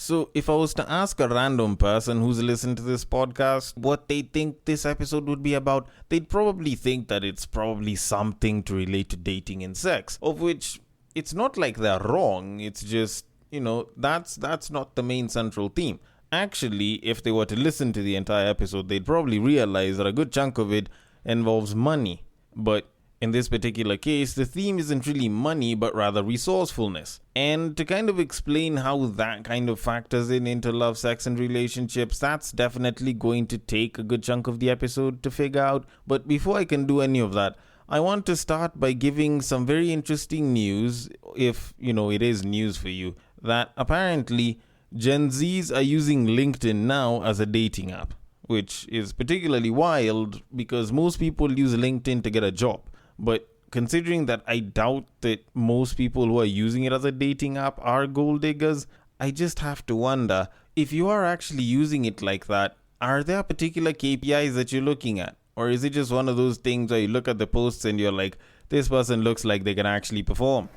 So, if I was to ask a random person who's listened to this podcast what they think this episode would be about, they'd probably think that it's probably something to relate to dating and sex, of which it's not like they're wrong, it's just, that's not the main central theme. Actually, if they were to listen to the entire episode, they'd probably realize that a good chunk of it involves money. But in this particular case, the theme isn't really money, but rather resourcefulness. And to kind of explain how that kind of factors into love, sex, and relationships, that's definitely going to take a good chunk of the episode to figure out. But before I can do any of that, I want to start by giving some very interesting news, if, it is news for you, that apparently Gen Zs are using LinkedIn now as a dating app, which is particularly wild because most people use LinkedIn to get a job. But considering that I doubt that most people who are using it as a dating app are gold diggers, I just have to wonder, if you are actually using it like that, are there particular KPIs that you're looking at? Or is it just one of those things where you look at the posts and you're like, this person looks like they can actually perform?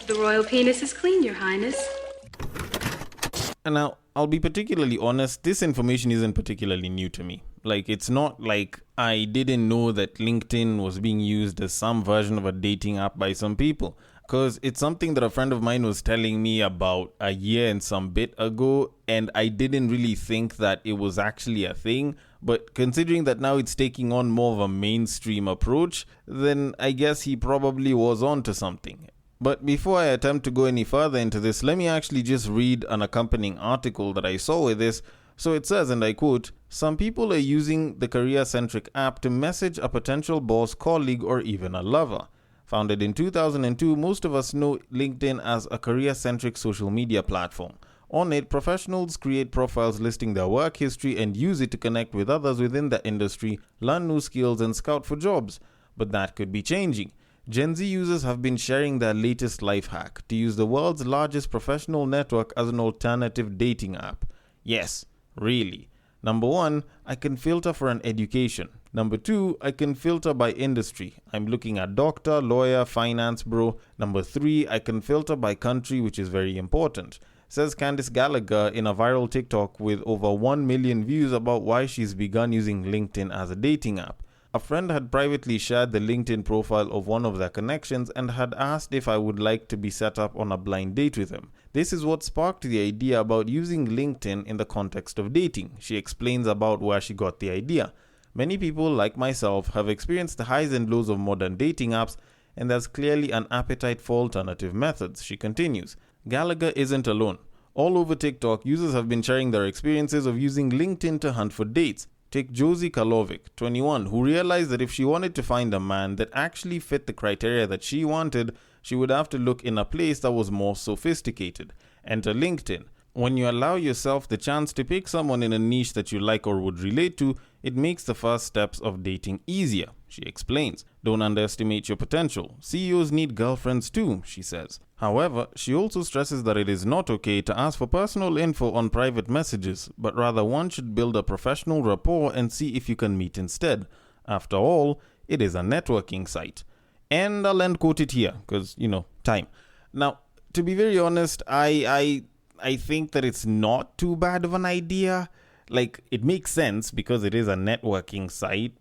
The royal penis is clean, Your Highness. And now, I'll be particularly honest, this information isn't particularly new to me. Like, it's not like I didn't know that LinkedIn was being used as some version of a dating app by some people. Because it's something that a friend of mine was telling me about a year and some bit ago, and I didn't really think that it was actually a thing. But considering that now it's taking on more of a mainstream approach, then I guess he probably was onto something. But before I attempt to go any further into this, let me actually just read an accompanying article that I saw with this. So it says, and I quote, "Some people are using the career-centric app to message a potential boss, colleague, or even a lover. Founded in 2002, most of us know LinkedIn as a career-centric social media platform. On it, professionals create profiles listing their work history and use it to connect with others within the industry, learn new skills, and scout for jobs. But that could be changing. Gen Z users have been sharing their latest life hack to use the world's largest professional network as an alternative dating app. Yes, really. Number 1, I can filter for an education. Number 2, I can filter by industry. I'm looking at doctor, lawyer, finance bro. Number 3, I can filter by country, which is very important," says Candice Gallagher in a viral TikTok with over 1 million views about why she's begun using LinkedIn as a dating app. A friend had privately shared the LinkedIn profile of one of their connections and had asked if I would like to be set up on a blind date with him. This is what sparked the idea about using LinkedIn in the context of dating. She explains about where she got the idea. "Many people, like myself, have experienced the highs and lows of modern dating apps, and there's clearly an appetite for alternative methods," she continues. Gallagher isn't alone. All over TikTok, users have been sharing their experiences of using LinkedIn to hunt for dates. Take Josie Karlovic, 21, who realized that if she wanted to find a man that actually fit the criteria that she wanted, she would have to look in a place that was more sophisticated. Enter LinkedIn. When you allow yourself the chance to pick someone in a niche that you like or would relate to, it makes the first steps of dating easier, she explains. "Don't underestimate your potential. CEOs need girlfriends too," she says. However, she also stresses that it is not okay to ask for personal info on private messages, but rather one should build a professional rapport and see if you can meet instead. After all, it is a networking site. And I'll end quote it here, because, time. Now, to be very honest, I think that it's not too bad of an idea. Like, it makes sense because it is a networking site.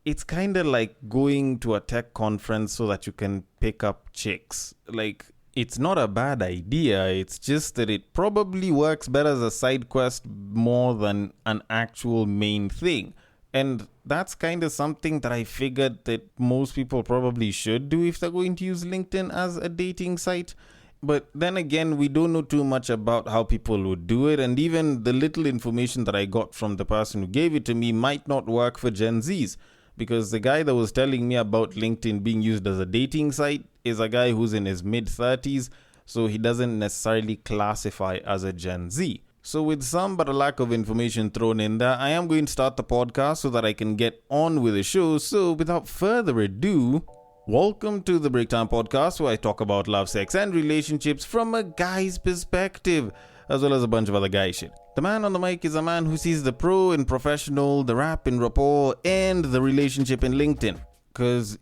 It's kind of like going to a tech conference so that you can pick up chicks. Like, it's not a bad idea. It's just that it probably works better as a side quest more than an actual main thing. And that's kind of something that I figured that most people probably should do if they're going to use LinkedIn as a dating site. But then again, we don't know too much about how people would do it, and even the little information that I got from the person who gave it to me might not work for Gen Zs, because the guy that was telling me about LinkedIn being used as a dating site is a guy who's in his mid-30s, so he doesn't necessarily classify as a Gen Z. So with some but a lack of information thrown in there, I am going to start the podcast so that I can get on with the show. So without further ado, welcome to the Breaktime Podcast, where I talk about love, sex, and relationships from a guy's perspective, as well as a bunch of other guy shit. The man on the mic is a man who sees the pro in professional, the rap in rapport, and the relationship in LinkedIn. Because,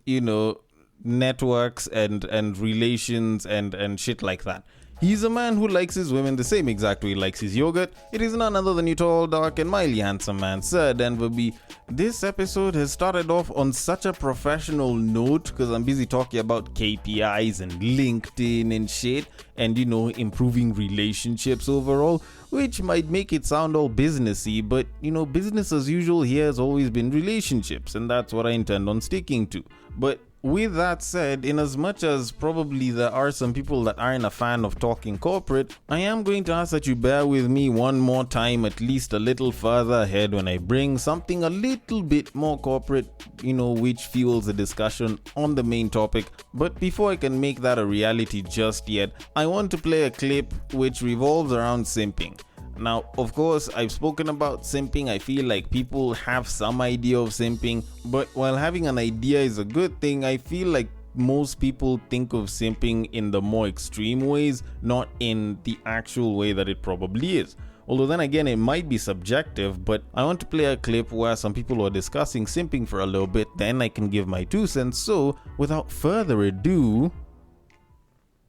networks and relations and shit like that. He's a man who likes his women the same exact way he likes his yogurt. It is none other than your tall, dark, and mildly handsome man, Sir Denver B. This episode has started off on such a professional note because I'm busy talking about KPIs and LinkedIn and shit and, improving relationships overall, which might make it sound all businessy, but, business as usual here has always been relationships, and that's what I intend on sticking to. But with that said, in as much as probably there are some people that aren't a fan of talking corporate, I am going to ask that you bear with me one more time, at least a little further ahead when I bring something a little bit more corporate, which fuels the discussion on the main topic. But before I can make that a reality just yet, I want to play a clip which revolves around simping. Now, of course, I've spoken about simping. I feel like people have some idea of simping, but while having an idea is a good thing, I feel like most people think of simping in the more extreme ways, not in the actual way that it probably is. Although then again, it might be subjective, but I want to play a clip where some people are discussing simping for a little bit, then I can give my 2 cents. So, without further ado...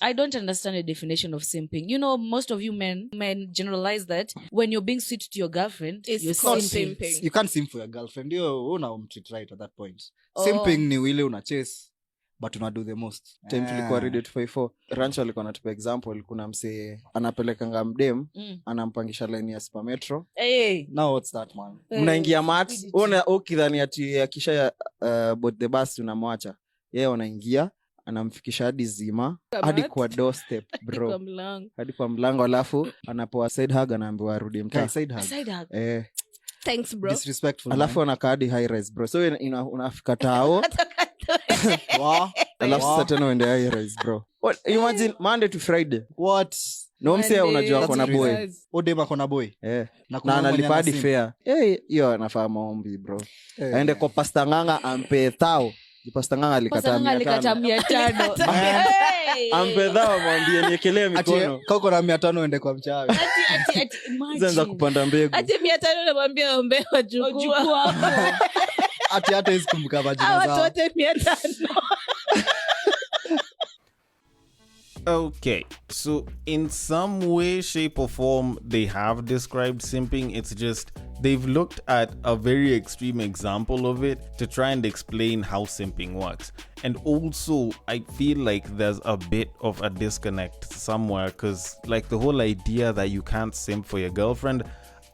I don't understand the definition of simping. Most of you men generalize that when you're being sweet to your girlfriend, It's you're called simping. You can't simp for your girlfriend. You're unamtreat right at that point. Simping ni ile una chase but una do the most. Time tulikuwa ready to 54. Rancho alikuwa anatupa example, kuna msee anapelekanga mdem, anampangisha line ya Super Metro. Hey. Now what's that, man? Mnaingia mat, una ukidhani ati akisha board the bus unamwacha. Yeye wanaingia, anamfikisha hadi zima, hadi kwa doorstep, bro. Hadi kwa mlango, alafu anapoa side hug, anaambiwa arudi mtaa. Side hug. Thanks, bro. Disrespectful. Alafu anakaa hadi high rise, bro. So unafika tao. Wow. Alafu sasa tena uende high rise, bro. What? Imagine Monday to Friday. What? No msee unajua kona boy. Odema kona boy. Na analipa hadi fare. Hiyo anafaa maombi, bro. Aende kwa Pastor Nganga ampe thao. Pastor Nganga alikataa 500. Ampe thao mwambie niekelee mikono. Kako na 500 ende kwa mchawi. Zanza kupanda mbegu. Ati 500 namwambia ombe wachukua. Hata hizi kumbuka majina zao. Watu wote 500. Okay, so in some way, shape or form, they have described simping. It's just they've looked at a very extreme example of it to try and explain how simping works. And also, I feel like there's a bit of a disconnect somewhere because like the whole idea that you can't simp for your girlfriend,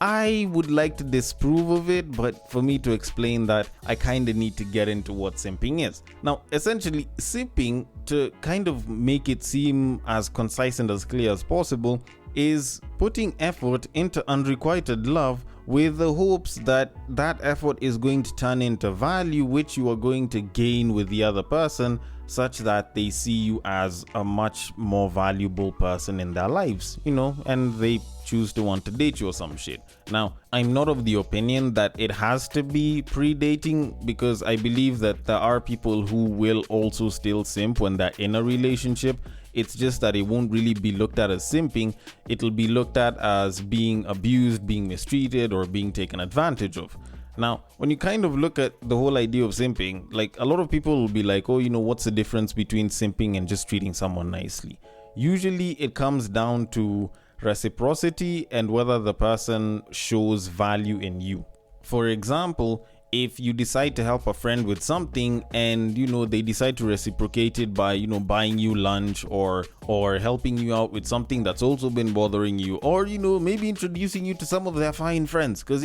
I would like to disprove of it, but for me to explain that, I kind of need to get into what simping is. Now, essentially, simping, to kind of make it seem as concise and as clear as possible, is putting effort into unrequited love with the hopes that that effort is going to turn into value which you are going to gain with the other person, such that they see you as a much more valuable person in their lives, and they choose to want to date you or some shit. Now, I'm not of the opinion that it has to be pre-dating because I believe that there are people who will also still simp when they're in a relationship. It's just that it won't really be looked at as simping. It'll be looked at as being abused, being mistreated, or being taken advantage of. Now, when you kind of look at the whole idea of simping, like a lot of people will be like, oh, what's the difference between simping and just treating someone nicely? Usually it comes down to reciprocity and whether the person shows value in you. For example, if you decide to help a friend with something and they decide to reciprocate it by buying you lunch or helping you out with something that's also been bothering you, or maybe introducing you to some of their fine friends, because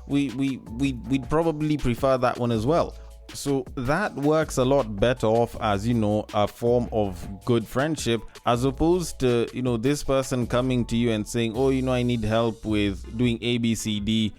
we'd probably prefer that one as well. So that works a lot better off as a form of good friendship, as opposed to this person coming to you and saying, oh, I need help with doing ABCD,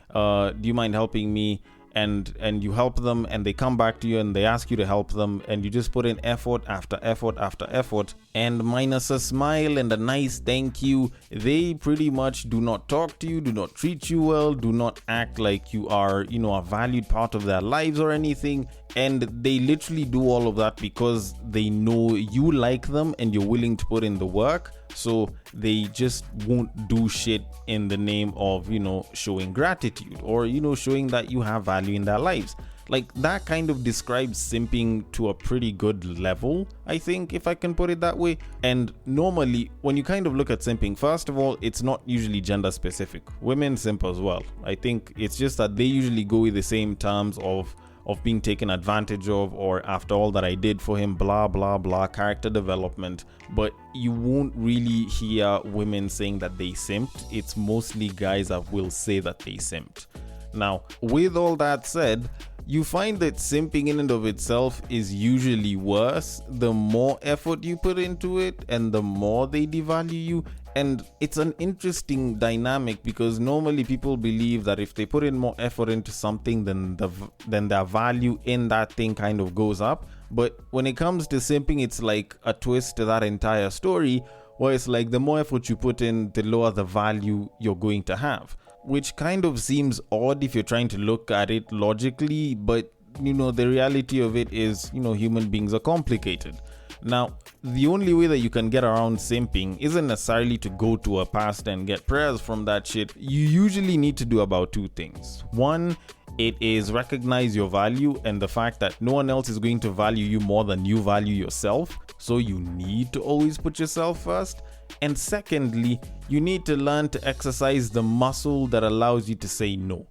do you mind helping me? And you help them, and they come back to you and they ask you to help them, and you just put in effort after effort after effort, and minus a smile and a nice thank you, they pretty much do not talk to you, do not treat you well, do not act like you are a valued part of their lives or anything. And they literally do all of that because they know you like them and you're willing to put in the work. So they just won't do shit in the name of, showing gratitude or, showing that you have value in their lives. Like, that kind of describes simping to a pretty good level, I think, if I can put it that way. And normally, when you kind of look at simping, first of all, it's not usually gender specific. Women simp as well. I think it's just that they usually go with the same terms of being taken advantage of, or after all that I did for him, blah blah blah, character development. But you won't really hear women saying that they simped. It's mostly guys that will say that they simped. Now, with all that said, you find that simping in and of itself is usually worse the more effort you put into it and the more they devalue you. And it's an interesting dynamic because normally people believe that if they put in more effort into something, then their value in that thing kind of goes up. But when it comes to simping, it's like a twist to that entire story, where it's like the more effort you put in, the lower the value you're going to have. Which kind of seems odd if you're trying to look at it logically, but the reality of it is, human beings are complicated. Now, the only way that you can get around simping isn't necessarily to go to a pastor and get prayers from that shit. You usually need to do about two things. One, it is recognize your value and the fact that no one else is going to value you more than you value yourself. So you need to always put yourself first. And secondly, you need to learn to exercise the muscle that allows you to say no.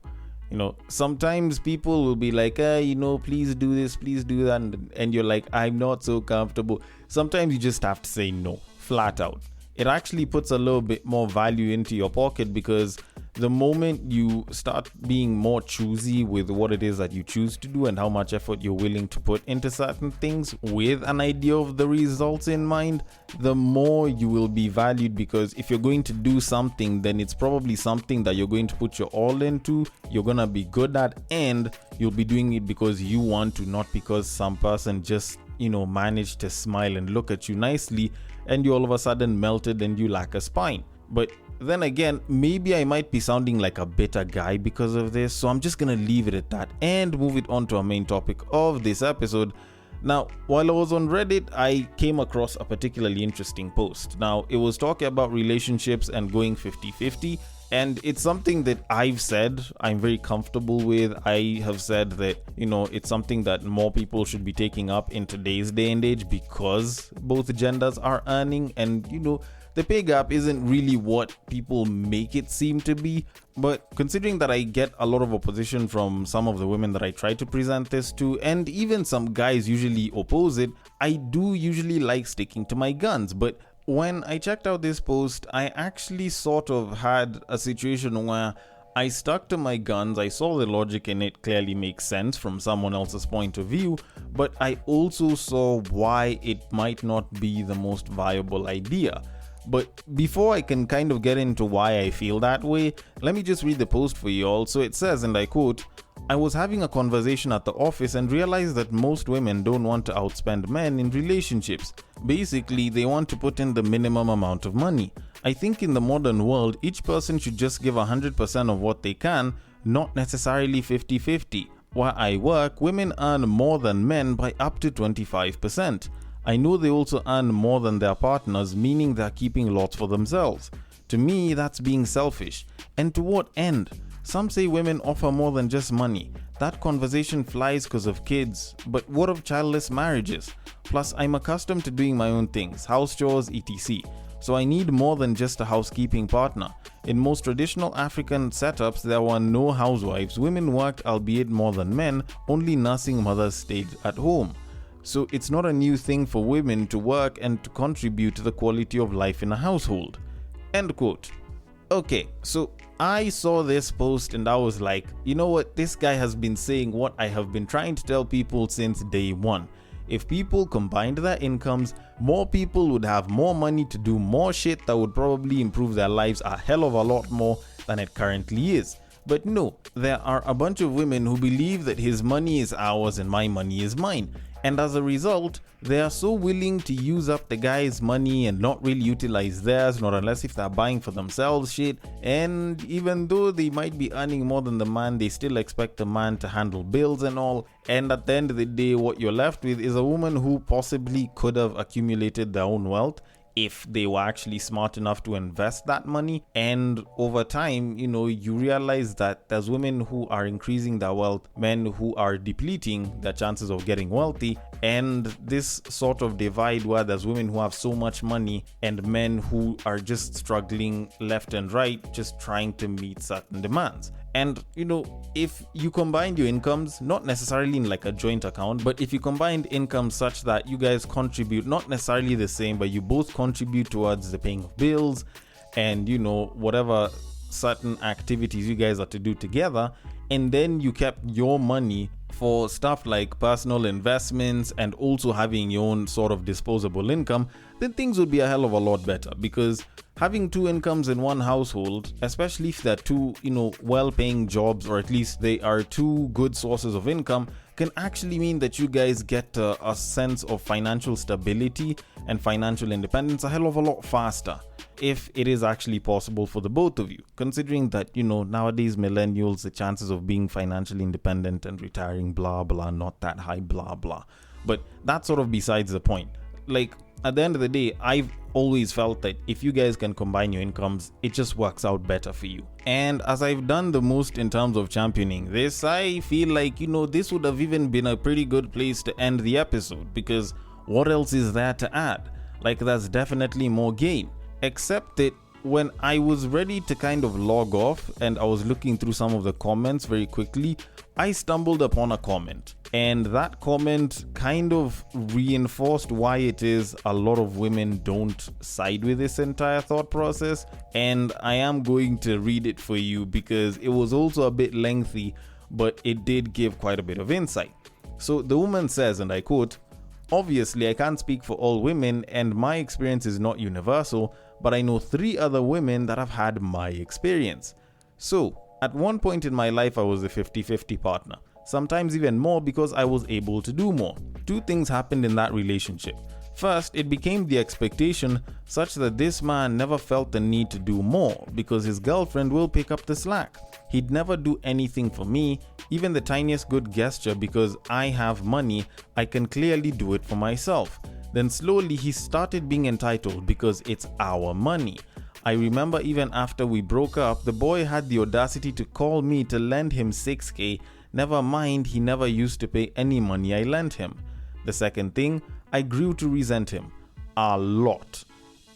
Sometimes people will be like, please do this, please do that. And you're like, I'm not so comfortable. Sometimes you just have to say no, flat out. It actually puts a little bit more value into your pocket, because the moment you start being more choosy with what it is that you choose to do and how much effort you're willing to put into certain things with an idea of the results in mind, the more you will be valued. Because if you're going to do something, then it's probably something that you're going to put your all into, you're going to be good at, and you'll be doing it because you want to, not because some person just managed to smile and look at you nicely and you all of a sudden melted and you lack a spine. But then again, maybe I might be sounding like a bitter guy because of this, so I'm just gonna leave it at that and move it on to our main topic of this episode. Now, while I was on Reddit, I came across a particularly interesting post. Now, it was talking about relationships and going 50-50, and it's something that I've said I'm very comfortable with. I have said that, it's something that more people should be taking up in today's day and age, because both genders are earning, and, the pay gap isn't really what people make it seem to be. But considering that I get a lot of opposition from some of the women that I try to present this to, and even some guys usually oppose it, I do usually like sticking to my guns. But when I checked out this post, I actually sort of had a situation where I stuck to my guns. I saw the logic in it clearly makes sense from someone else's point of view, but I also saw why it might not be the most viable idea. But before I can kind of get into why I feel that way, let me just read the post for you all. So it says, and I quote, "I was having a conversation at the office and realized that most women don't want to outspend men in relationships. Basically, they want to put in the minimum amount of money. I think in the modern world, each person should just give 100% of what they can, not necessarily 50-50. Where I work, women earn more than men by up to 25%. I know they also earn more than their partners, meaning they're keeping lots for themselves. To me, that's being selfish. And to what end? Some say women offer more than just money. That conversation flies because of kids. But what of childless marriages? Plus, I'm accustomed to doing my own things, house chores, etc. So I need more than just a housekeeping partner. In most traditional African setups, there were no housewives. Women worked, albeit more than men, only nursing mothers stayed at home. So it's not a new thing for women to work and to contribute to the quality of life in a household." End quote. Okay, so I saw this post and I was like, you know what? This guy has been saying what I have been trying to tell people since day one. If people combined their incomes, more people would have more money to do more shit that would probably improve their lives a hell of a lot more than it currently is. But no, there are a bunch of women who believe that his money is ours and my money is mine. And as a result, they are so willing to use up the guy's money and not really utilize theirs, not unless if they're buying for themselves shit. And even though they might be earning more than the man, they still expect the man to handle bills and all. And at the end of the day, what you're left with is a woman who possibly could have accumulated their own wealth if they were actually smart enough to invest that money. And over time, you realize that there's women who are increasing their wealth, men who are depleting their chances of getting wealthy, and this sort of divide where there's women who have so much money and men who are just struggling left and right, just trying to meet certain demands. And if you combine your incomes, not necessarily in like a joint account, but if you combine incomes such that you guys contribute not necessarily the same, but you both contribute towards the paying of bills and whatever certain activities you guys are to do together, and then you kept your money for stuff like personal investments and also having your own sort of disposable income, then things would be a hell of a lot better. Because having two incomes in one household, especially if they're two, well-paying jobs, or at least they are two good sources of income, can actually mean that you guys get a sense of financial stability and financial independence a hell of a lot faster, if it is actually possible for the both of you. Considering that, nowadays millennials, the chances of being financially independent and retiring, blah, blah, not that high, blah, blah. But that's sort of besides the point. Like, at the end of the day, I've always felt that if you guys can combine your incomes, it just works out better for you. And as I've done the most in terms of championing this, I feel like, this would have even been a pretty good place to end the episode, because what else is there to add? Like, there's definitely more gain. Except that when I was ready to kind of log off and I was looking through some of the comments very quickly, I stumbled upon a comment. And that comment kind of reinforced why it is a lot of women don't side with this entire thought process. And I am going to read it for you because it was also a bit lengthy, but it did give quite a bit of insight. So the woman says, and I quote, "Obviously, I can't speak for all women and my experience is not universal, but I know 3 other women that have had my experience. So, at one point in my life, I was a 50-50 partner. Sometimes even more because I was able to do more. 2 things happened in that relationship. First, it became the expectation such that this man never felt the need to do more because his girlfriend will pick up the slack. He'd never do anything for me, even the tiniest good gesture, because I have money, I can clearly do it for myself. Then slowly he started being entitled because it's our money. I remember even after we broke up, the boy had the audacity to call me to lend him 6k, never mind he never used to pay any money I lent him. The second thing, I grew to resent him. A lot.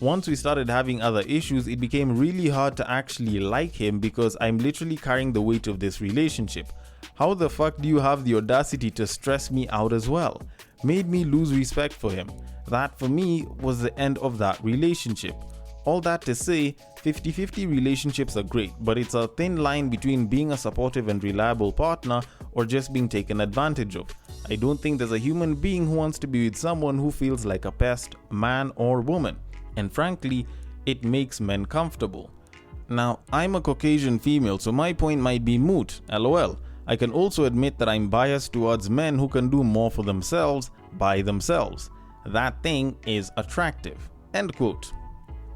Once we started having other issues, it became really hard to actually like him because I'm literally carrying the weight of this relationship. How the fuck do you have the audacity to stress me out as well? Made me lose respect for him. That for me was the end of that relationship. All that to say, 50-50 relationships are great, but it's a thin line between being a supportive and reliable partner or just being taken advantage of. I don't think there's a human being who wants to be with someone who feels like a pest, man or woman. And frankly, it makes men comfortable. Now, I'm a Caucasian female, so my point might be moot, lol. I can also admit that I'm biased towards men who can do more for themselves by themselves. That thing is attractive." End quote.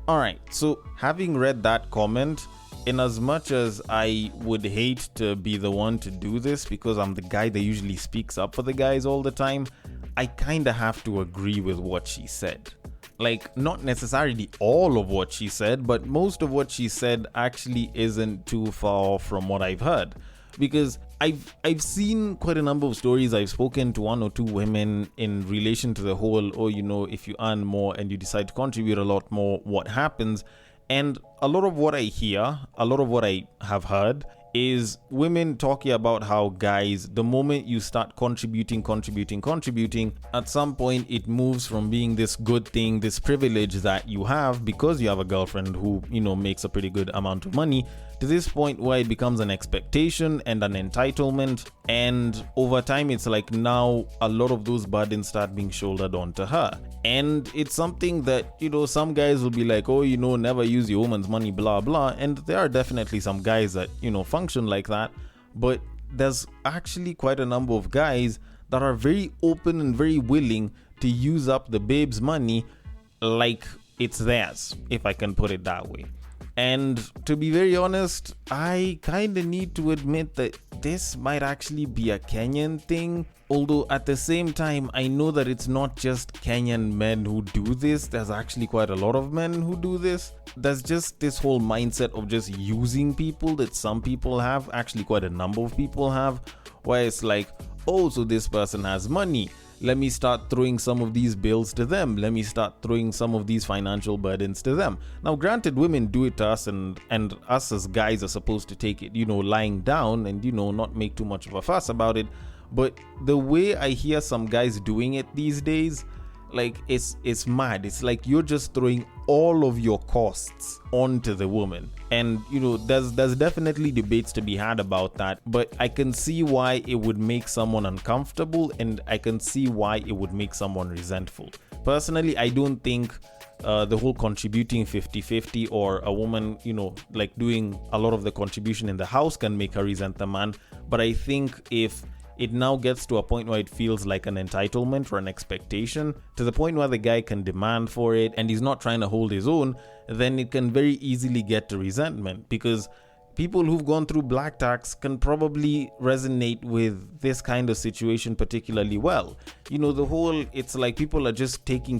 Alright, so having read that comment, in as much as I would hate to be the one to do this because I'm the guy that usually speaks up for the guys all the time, I kinda have to agree with what she said. Like, not necessarily all of what she said, but most of what she said actually isn't too far off from what I've heard. Because I've seen quite a number of stories. I've spoken to 1 or 2 women in relation to the whole, if you earn more and you decide to contribute a lot more, what happens? And a lot of what I hear, a lot of what I have heard is women talking about how guys, the moment you start contributing, at some point it moves from being this good thing, this privilege that you have because you have a girlfriend who, makes a pretty good amount of money, to this point where it becomes an expectation and an entitlement. And over time, it's like now a lot of those burdens start being shouldered onto her. And it's something that, some guys will be like, never use your woman's money, blah, blah. And there are definitely some guys that, function like that. But there's actually quite a number of guys that are very open and very willing to use up the babe's money like it's theirs, if I can put it that way. And to be very honest, I kind of need to admit that this might actually be a Kenyan thing. Although at the same time, I know that it's not just Kenyan men who do this. There's actually quite a lot of men who do this. There's just this whole mindset of just using people that some people have, actually quite a number of people have, where it's like, oh, so this person has money. Let me start throwing some of these bills to them. Let me start throwing some of these financial burdens to them. Now, granted, women do it to us, and us as guys are supposed to take it, lying down and, not make too much of a fuss about it. But the way I hear some guys doing it these days, like, it's mad. It's like you're just throwing all of your costs onto the woman. And, there's definitely debates to be had about that. But I can see why it would make someone uncomfortable, and I can see why it would make someone resentful. Personally, I don't think the whole contributing 50-50 or a woman, like doing a lot of the contribution in the house can make her resent the man. But I think if it now gets to a point where it feels like an entitlement or an expectation, to the point where the guy can demand for it and he's not trying to hold his own, then it can very easily get to resentment, because people who've gone through black tax can probably resonate with this kind of situation particularly well. The whole, it's like people are just taking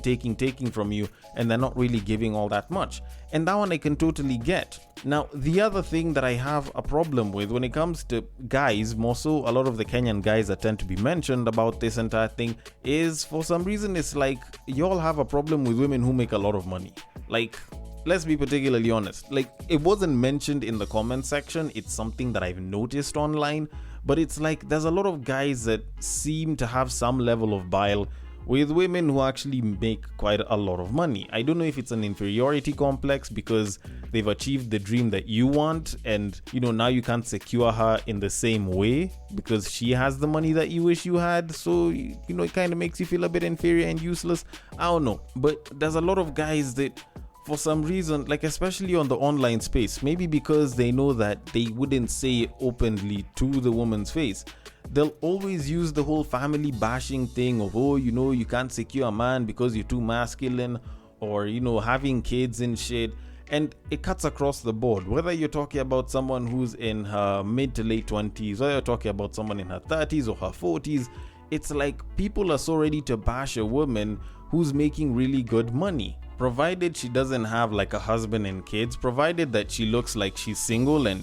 from you, and they're not really giving all that much. And that one I can totally get. Now, the other thing that I have a problem with when it comes to guys, more so a lot of the Kenyan guys that tend to be mentioned about this entire thing, is for some reason it's like y'all have a problem with women who make a lot of money. Like, let's be particularly honest. Like, it wasn't mentioned in the comment section. It's something that I've noticed online. But it's like there's a lot of guys that seem to have some level of bile with women who actually make quite a lot of money. I don't know if it's an inferiority complex because they've achieved the dream that you want, and now you can't secure her in the same way because she has the money that you wish you had. So it kind of makes you feel a bit inferior and useless. I don't know, but there's a lot of guys that, for some reason, like especially on the online space, maybe because they know that they wouldn't say it openly to the woman's face, they'll always use the whole family bashing thing of, oh, you can't secure a man because you're too masculine, or having kids and shit. And it cuts across the board, whether you're talking about someone who's in her mid to late 20s, or you're talking about someone in her 30s or her 40s. It's like people are so ready to bash a woman who's making really good money, provided she doesn't have like a husband and kids, provided that she looks like she's single and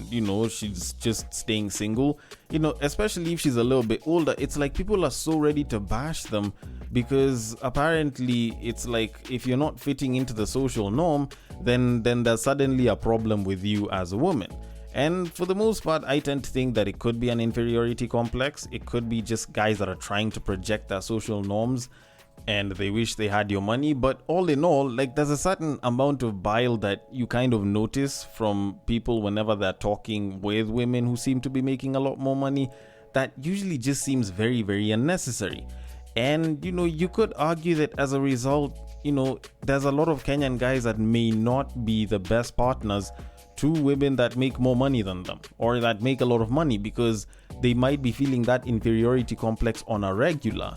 she's just staying single, especially if she's a little bit older. It's like people are so ready to bash them because apparently it's like if you're not fitting into the social norm, then there's suddenly a problem with you as a woman. And for the most part, I tend to think that it could be an inferiority complex. It could be just guys that are trying to project their social norms and they wish they had your money. But all in all, like, there's a certain amount of bile that you kind of notice from people whenever they're talking with women who seem to be making a lot more money, that usually just seems very, very unnecessary. And you could argue that as a result, there's a lot of Kenyan guys that may not be the best partners to women that make more money than them, or that make a lot of money, because they might be feeling that inferiority complex on a regular.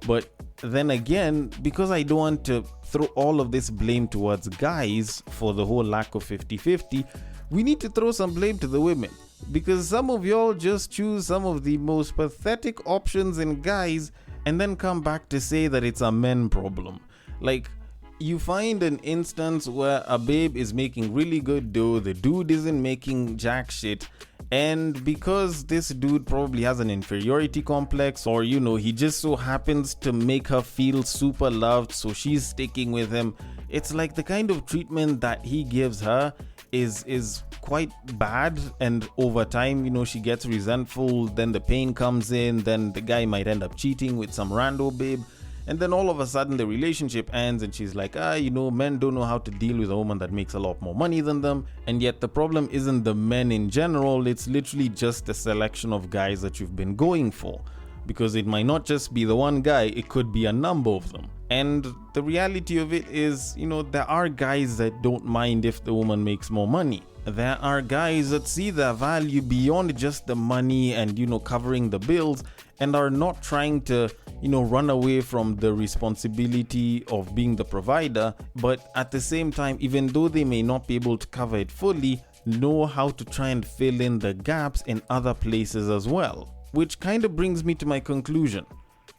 But then again, because I don't want to throw all of this blame towards guys for the whole lack of 50-50, we need to throw some blame to the women, because some of y'all just choose some of the most pathetic options in guys and then come back to say that it's a men problem. Like, you find an instance where a babe is making really good dough, the dude isn't making jack shit, and because this dude probably has an inferiority complex, or he just so happens to make her feel super loved, so she's sticking with him, it's like the kind of treatment that he gives her is quite bad, and over time she gets resentful, then the pain comes in, then the guy might end up cheating with some rando babe. And then all of a sudden the relationship ends and she's like, men don't know how to deal with a woman that makes a lot more money than them. And yet the problem isn't the men in general, it's literally just the selection of guys that you've been going for. Because it might not just be the one guy, it could be a number of them. And the reality of it is, there are guys that don't mind if the woman makes more money. There are guys that see their value beyond just the money and, covering the bills, and are not trying to, run away from the responsibility of being the provider. But at the same time, even though they may not be able to cover it fully, know how to try and fill in the gaps in other places as well. Which kind of brings me to my conclusion.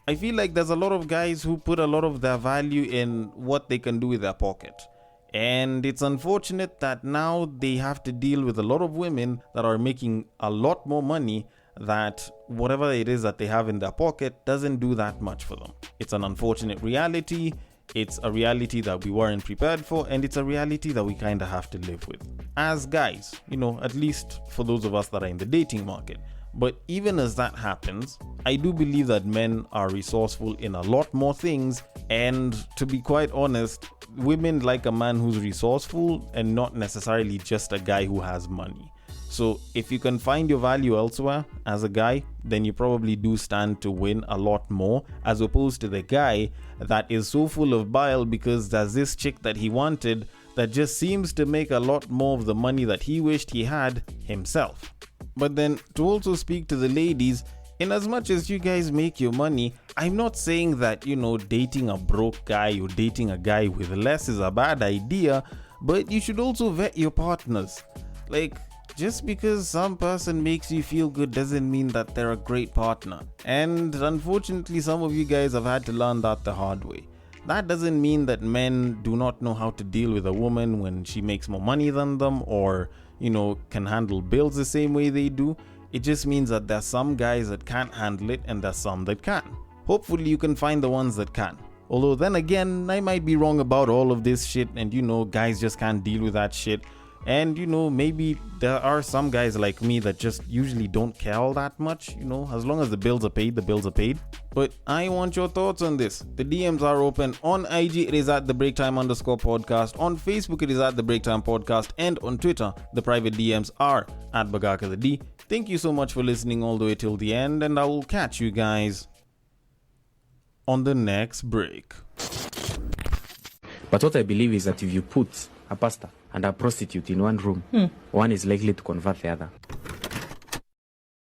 I feel like there's a lot of guys who put a lot of their value in what they can do with their pocket. And it's unfortunate that now they have to deal with a lot of women that are making a lot more money, that whatever it is that they have in their pocket doesn't do that much for them. It's an unfortunate reality. It's a reality that we weren't prepared for, and it's a reality that we kind of have to live with. As guys, at least for those of us that are in the dating market. But even as that happens, I do believe that men are resourceful in a lot more things. And to be quite honest, women like a man who's resourceful and not necessarily just a guy who has money. So if you can find your value elsewhere as a guy, then you probably do stand to win a lot more, as opposed to the guy that is so full of bile because there's this chick that he wanted that just seems to make a lot more of the money that he wished he had himself. But then to also speak to the ladies, in as much as you guys make your money, I'm not saying that, dating a broke guy or dating a guy with less is a bad idea, but you should also vet your partners. Like, just because some person makes you feel good doesn't mean that they're a great partner. And unfortunately, some of you guys have had to learn that the hard way. That doesn't mean that men do not know how to deal with a woman when she makes more money than them, or can handle bills the same way they do. It just means that there's some guys that can't handle it and there's some that can. Hopefully you can find the ones that can. Although then again, I might be wrong about all of this shit, and guys just can't deal with that shit. And maybe there are some guys like me that just usually don't care all that much. As long as the bills are paid, the bills are paid. But I want your thoughts on this. The DMs are open. On IG, it is at @thebreaktime_podcast. On Facebook, it is at @thebreaktime_podcast. And on Twitter, the private DMs are at Bagaka the D. Thank you so much for listening all the way till the end, and I will catch you guys on the next break. But what I believe is that if you put a pastor and a prostitute in one room, one is likely to convert the other.